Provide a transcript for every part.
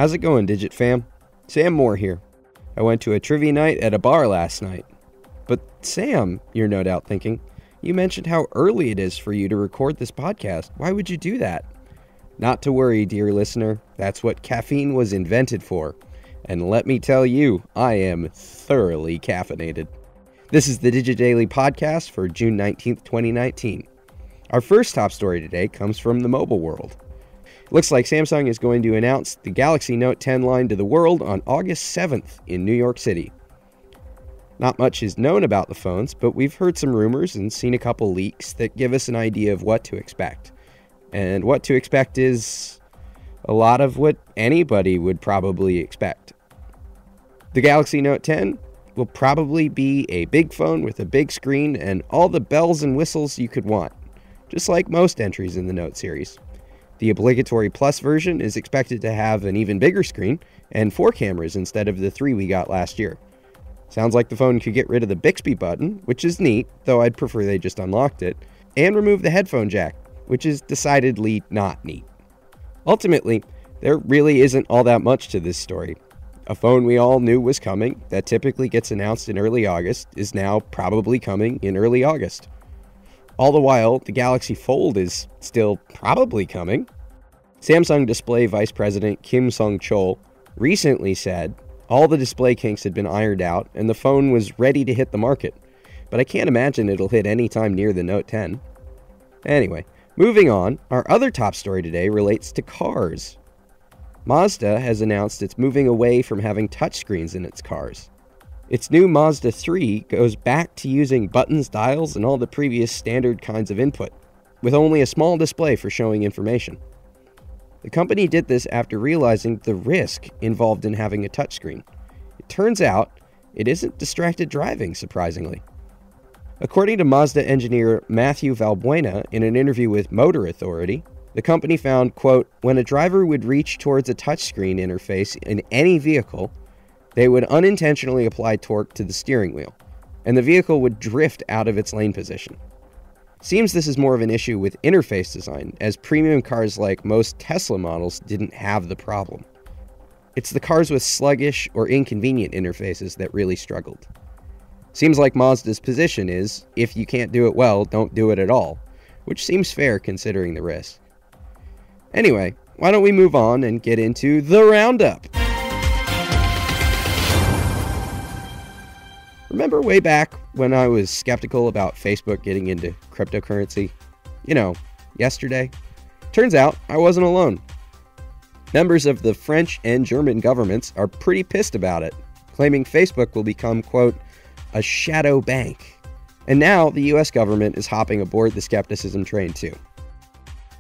How's it going, Digit fam? Sam Moore here. I went to a trivia night at a bar last night. But Sam, you're no doubt thinking, you mentioned how early it is for you to record this podcast. Why would you do that? Not to worry, dear listener. That's what caffeine was invented for. And let me tell you, I am thoroughly caffeinated. This is the Digit Daily Podcast for June 19th, 2019. Our first top story today comes from the mobile world. It looks like Samsung is going to announce the Galaxy Note 10 line to the world on August 7th in New York City. Not much is known about the phones, but we've heard some rumors and seen a couple leaks that give us an idea of what to expect. And what to expect is a lot of what anybody would probably expect. The Galaxy Note 10 will probably be a big phone with a big screen and all the bells and whistles you could want, just like most entries in the Note series. The obligatory Plus version is expected to have an even bigger screen and 4 cameras instead of the 3 we got last year. Sounds like the phone could get rid of the Bixby button, which is neat, though I'd prefer they just unlocked it, and remove the headphone jack, which is decidedly not neat. Ultimately, there really isn't all that much to this story. A phone we all knew was coming, that typically gets announced in early August, is now probably coming in early August. All the while, the Galaxy Fold is still probably coming. Samsung Display Vice President Kim Sung-chol recently said all the display kinks had been ironed out and the phone was ready to hit the market, but I can't imagine it'll hit any time near the Note 10. Anyway, moving on, our other top story today relates to cars. Mazda has announced it's moving away from having touchscreens in its cars. Its new Mazda 3 goes back to using buttons, dials, and all the previous standard kinds of input, with only a small display for showing information. The company did this after realizing the risk involved in having a touchscreen. It turns out it isn't distracted driving, surprisingly. According to Mazda engineer Matthew Valbuena in an interview with Motor Authority, the company found, quote, when a driver would reach towards a touchscreen interface in any vehicle, they would unintentionally apply torque to the steering wheel, and the vehicle would drift out of its lane position. Seems this is more of an issue with interface design, as premium cars like most Tesla models didn't have the problem. It's the cars with sluggish or inconvenient interfaces that really struggled. Seems like Mazda's position is, if you can't do it well, don't do it at all, which seems fair considering the risk. Anyway, why don't we move on and get into the roundup? Remember way back when I was skeptical about Facebook getting into cryptocurrency? You know, yesterday? Turns out I wasn't alone. Members of the French and German governments are pretty pissed about it, claiming Facebook will become, quote, a shadow bank. And now the US government is hopping aboard the skepticism train too.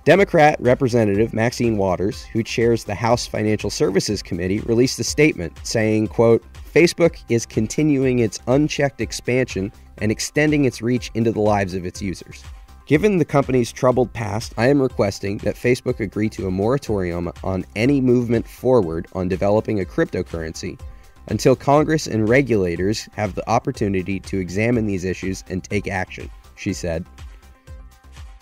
Democrat Representative Maxine Waters, who chairs the House Financial Services Committee, released a statement saying, quote, Facebook is continuing its unchecked expansion and extending its reach into the lives of its users. Given the company's troubled past, I am requesting that Facebook agree to a moratorium on any movement forward on developing a cryptocurrency until Congress and regulators have the opportunity to examine these issues and take action, she said.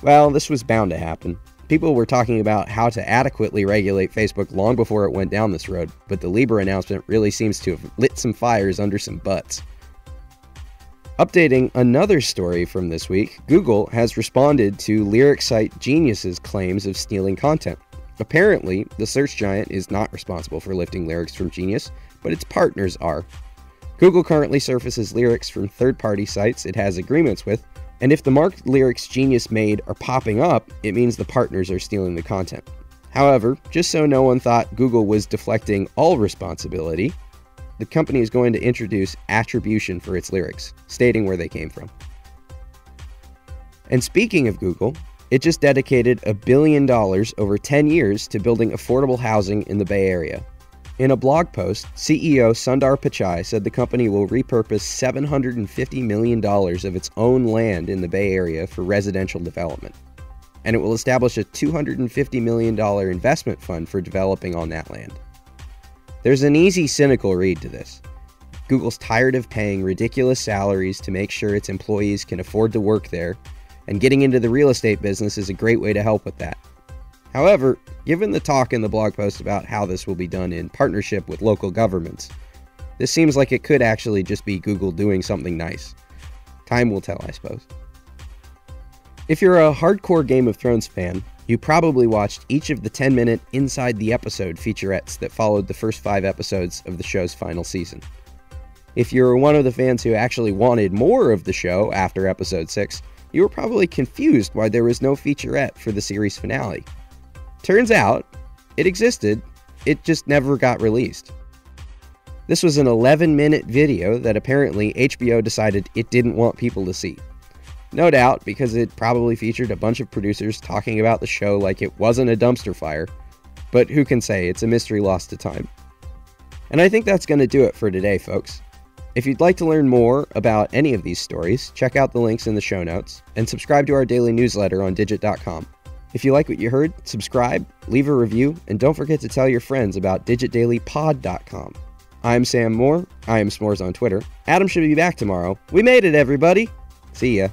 Well, this was bound to happen. People were talking about how to adequately regulate Facebook long before it went down this road, but the Libra announcement really seems to have lit some fires under some butts. Updating another story from this week, Google has responded to lyric site Genius's claims of stealing content. Apparently, the search giant is not responsible for lifting lyrics from Genius, but its partners are. Google currently surfaces lyrics from third-party sites it has agreements with, and if the marked lyrics Genius made are popping up, it means the partners are stealing the content. However, just so no one thought Google was deflecting all responsibility, the company is going to introduce attribution for its lyrics, stating where they came from. And speaking of Google, it just dedicated $1 billion over 10 years to building affordable housing in the Bay Area. In a blog post, CEO Sundar Pichai said the company will repurpose $750 million of its own land in the Bay Area for residential development, and it will establish a $250 million investment fund for developing on that land. There's an easy, cynical read to this. Google's tired of paying ridiculous salaries to make sure its employees can afford to work there, and getting into the real estate business is a great way to help with that. However, given the talk in the blog post about how this will be done in partnership with local governments, this seems like it could actually just be Google doing something nice. Time will tell, I suppose. If you're a hardcore Game of Thrones fan, you probably watched each of the 10-minute Inside the Episode featurettes that followed the first 5 episodes of the show's final season. If you're one of the fans who actually wanted more of the show after episode 6, you were probably confused why there was no featurette for the series finale. Turns out, it existed, it just never got released. This was an 11-minute video that apparently HBO decided it didn't want people to see. No doubt because it probably featured a bunch of producers talking about the show like it wasn't a dumpster fire, but who can say, it's a mystery lost to time. And I think that's going to do it for today, folks. If you'd like to learn more about any of these stories, check out the links in the show notes, and subscribe to our daily newsletter on digit.com. If you like what you heard, subscribe, leave a review, and don't forget to tell your friends about digitdailypod.com. I'm Sam Moore. I am S'mores on Twitter. Adam should be back tomorrow. We made it, everybody! See ya.